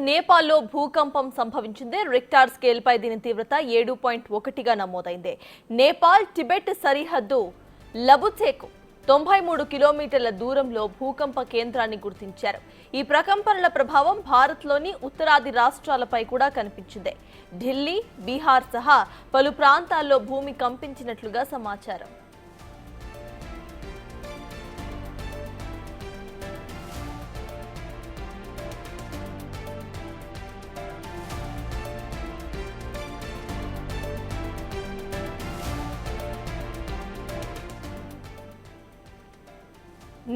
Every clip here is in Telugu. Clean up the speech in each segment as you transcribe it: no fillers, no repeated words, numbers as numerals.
నేపాల్లో భూకంపం సంభవించింది. రిక్టార్ స్కేల్ పై దీని తీవ్రత 7.1గా నమోదైంది. నేపాల్ టిబెట్ సరిహద్దు లబుచేకు 93 కిలోమీటర్ల దూరంలో భూకంప కేంద్రాన్ని గుర్తించారు. ఈ ప్రకంపనల ప్రభావం భారత్లోని ఉత్తరాది రాష్ట్రాలపై కూడా కనిపించింది. ఢిల్లీ, బీహార్ సహా పలు ప్రాంతాల్లో భూమి కంపించినట్లుగా సమాచారం.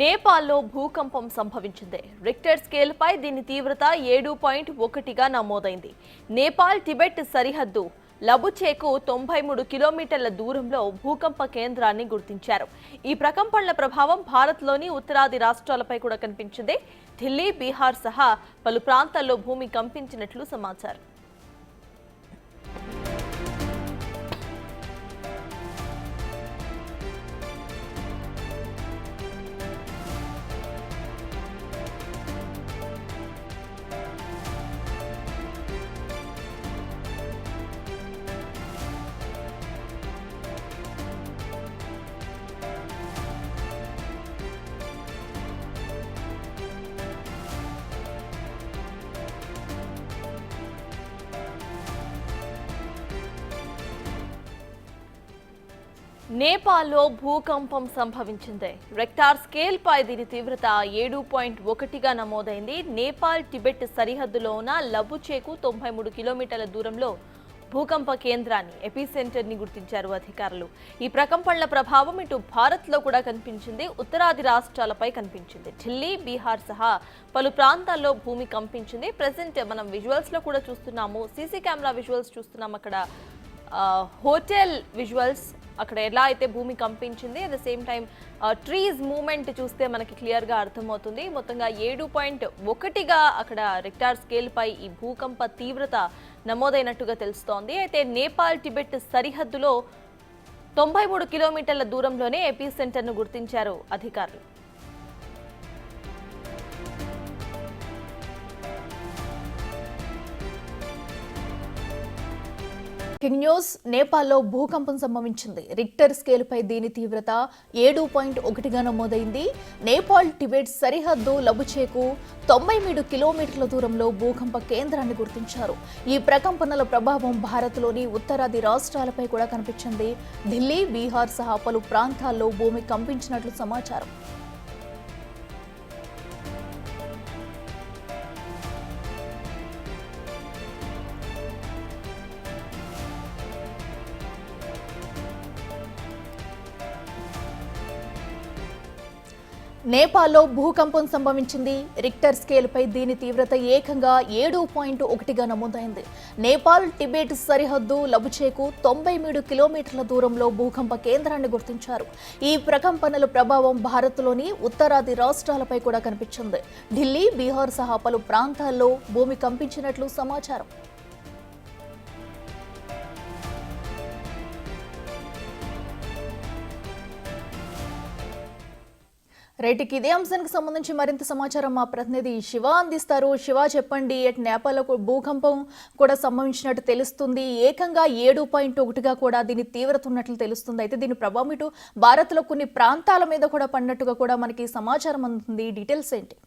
నేపాల్లో భూకంపం సంభవించింది. రిక్టర్ స్కేల్ పై దీని తీవ్రత 7.1గా నమోదైంది. నేపాల్ టిబెట్ సరిహద్దు లబుచేకు 93 కిలోమీటర్ల దూరంలో భూకంప కేంద్రాన్ని గుర్తించారు. ఈ ప్రకంపనల ప్రభావం భారత్లోని ఉత్తరాది రాష్ట్రాలపై కూడా కనిపించింది. ఢిల్లీ, బీహార్ సహా పలు ప్రాంతాల్లో భూమి కంపించినట్లు సమాచారం. నేపాల్లో భూకంపం సంభవించింది. రెక్టార్ స్కేల్ పై దీని తీవ్రత 7.1గా నమోదైంది. నేపాల్ టిబెట్ సరిహద్దులో ఉన్న లబుచేకు 93 కిలోమీటర్ల దూరంలో భూకంప కేంద్రాన్ని ఎపిసెంటర్ ని గుర్తించారు అధికారులు. ఈ ప్రకంపనల ప్రభావం ఇటు భారత్ లో కూడా కనిపించింది, ఉత్తరాది రాష్ట్రాలపై కనిపించింది. ఢిల్లీ, బీహార్ సహా పలు ప్రాంతాల్లో భూమి కంపించింది. ప్రెసెంట్ మనం విజువల్స్ లో కూడా చూస్తున్నాము, సీసీ కెమెరా విజువల్స్ చూస్తున్నాం. అక్కడ హోటల్ విజువల్స్, అక్కడ ఎలా అయితే భూమి కంపించింది, at the same time trees movement చూస్తే మనకి క్లియర్గా అర్థమవుతుంది. మొత్తంగా 7.1గా అక్కడ రిక్టార్ స్కేల్ పై ఈ భూకంప తీవ్రత నమోదైనట్టుగా తెలుస్తోంది. అయితే నేపాల్ టిబెట్ సరిహద్దులో 93 కిలోమీటర్ల దూరంలోనే ఎపీ సెంటర్ను గుర్తించారు అధికారులు. న్యూస్ నేపాల్లో భూకంపం సంభవించింది. రిక్టర్ స్కేల్ పై దీని తీవ్రత 7.1గా నమోదైంది. నేపాల్ టిబెట్ సరిహద్దు లబుచేకు 93 కిలోమీటర్ల దూరంలో భూకంప కేంద్రాన్ని గుర్తించారు. ఈ ప్రకంపనల ప్రభావం భారత్లోని ఉత్తరాది రాష్ట్రాలపై కూడా కనిపించింది. ఢిల్లీ, బీహార్ సహా పలు ప్రాంతాల్లో భూమి కంపించినట్లు సమాచారం. నేపాల్లో భూకంపం సంభవించింది. రిక్టర్ స్కేల్ పై దీని తీవ్రత ఏకంగా 7.1గా నమోదైంది. నేపాల్ టిబెట్ సరిహద్దు లబుచేకు 93 కిలోమీటర్ల దూరంలో భూకంప కేంద్రాన్ని గుర్తించారు. ఈ ప్రకంపనల ప్రభావం భారత్లోని ఉత్తరాది రాష్ట్రాలపై కూడా కనిపించింది. ఢిల్లీ, బీహార్ సహా పలు ప్రాంతాల్లో భూమి కంపించినట్లు సమాచారం. రైట్కి ఇదే అంశానికి సంబంధించి మరింత సమాచారం మా ప్రతినిధి శివ అందిస్తారు. శివ, చెప్పండి. నేపాల్లో భూకంపం కూడా సంభవించినట్టు తెలుస్తుంది. ఏకంగా 7.1గా కూడా దీని తీవ్రత ఉన్నట్లు తెలుస్తుంది. అయితే దీని ప్రభావం ఇటు భారత్లో కొన్ని ప్రాంతాల మీద కూడా పడినట్టుగా కూడా మనకి సమాచారం అందుతుంది. డీటెయిల్స్ ఏంటి?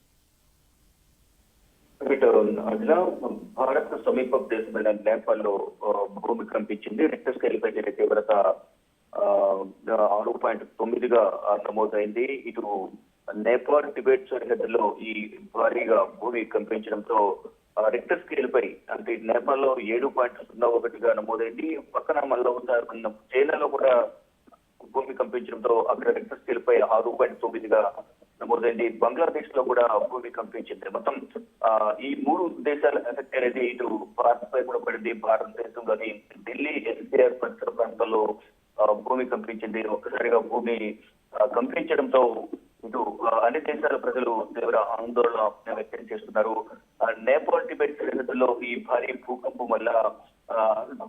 భారత్ సమీప దేశమైన నేపాల్లో భూమి కంపించింది. రిక్టర్ స్కేల్ పై తీవ్రత 6.9గా నమోదైంది. ఇటు నేపాల్ టిబెట్ సరిహద్దులో ఈ భారీగా భూమి కంపించడంతో రిక్టర్ స్కేల్ పై అంటే నేపాల్లో 7.01గా నమోదైంది. పక్కన మళ్ళీ చైనాలో కూడా భూమి కంపించడంతో అక్కడ రిక్టర్ స్కేల్ పై 6.9గా నమోదైంది. బంగ్లాదేశ్ లో కూడా భూమి కంపించింది. మొత్తం ఈ మూడు దేశాల ఎఫెక్ట్ అనేది ఇటు భారత్ పై కూడా పడింది. భారతదేశంలోని ఢిల్లీ, ఎన్సీఆర్ పరిసర ప్రాంతాల్లో భూమి కంపించింది. ఒక్కసారిగా భూమి కంపించడంతో ఇటు అన్ని దేశాల ప్రజలు తీవ్ర ఆందోళన వ్యక్తం చేస్తున్నారు. నేపాల్ టిబెట్ సరిహద్దులో ఈ భారీ భూకంపం వల్ల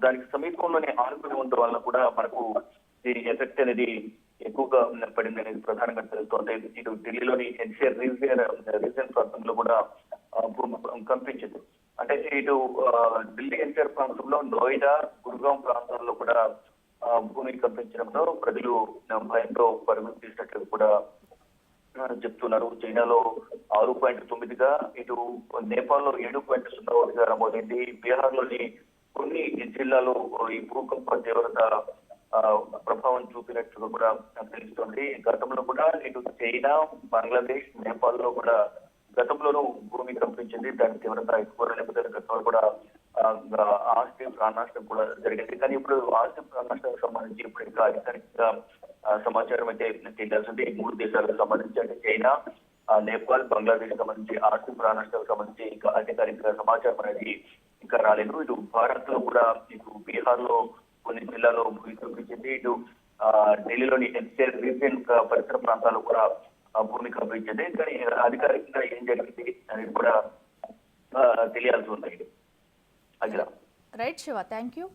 దానికి సమీపంలోనే ఆనుకుని ఉండడం వల్ల కూడా మనకు ఈ ఎఫెక్ట్ అనేది ఎక్కువగా పడింది అనేది ప్రధానంగా తెలుస్తోంది. ఇటు ఢిల్లీలోని ఎన్సీఆర్ రీజియన్ ప్రాంతంలో కూడా భూమి కంపించింది. అంటే ఇటు ఢిల్లీ ఎన్టీఆర్ ప్రాంతంలో నోయిడా, గురుగాం ప్రాంతాల్లో కూడా భూమి కంపించడంతో ప్రజలు భయంతో పరుగులు తీసినట్టు కూడా చెప్తున్నారు. చైనాలో 6.9గా, ఇటు నేపాల్లో 7.01గా నమోదైంది. బీహార్ లోని కొన్ని జిల్లాలో ఈ భూకంప తీవ్రత ప్రభావం చూపినట్టుగా కూడా తెలుస్తోంది. గతంలో కూడా ఇటు చైనా, బంగ్లాదేశ్, నేపాల్లో కూడా గతంలోనూ భూమి కంపించింది. దాని తీవ్రత ఎక్కువ లేకపోతే గతంలో కూడా ఆస్తి ప్రాణనష్టం కూడా జరిగింది. కానీ ఇప్పుడు ఆస్తి ప్రాణనష్టానికి సంబంధించి ఇప్పుడు ఇంకా అధికారికంగా సమాచారం అయితే తెలియాల్సింది. ఈ 3 దేశాలకు సంబంధించి అంటే చైనా, నేపాల్, బంగ్లాదేశ్ సంబంధించి ఆస్తి ప్రాణనష్టాలకు సంబంధించి ఇంకా అధికారిక సమాచారం అనేది ఇంకా రాలేదు. ఇటు భారత్ లో కూడా ఇటు బీహార్ లో కొన్ని జిల్లాలో భూమి కంపించింది. ఇటు ఢిల్లీలోని ఎన్సీఆర్ రీజియన్ పరిసర ప్రాంతాల్లో కూడా భూమి కంపించింది. కానీ అధికారికంగా ఏం జరిగింది అనేది కూడా తెలియాల్సి ఉంది. Akhila. Right Shiva, thank you.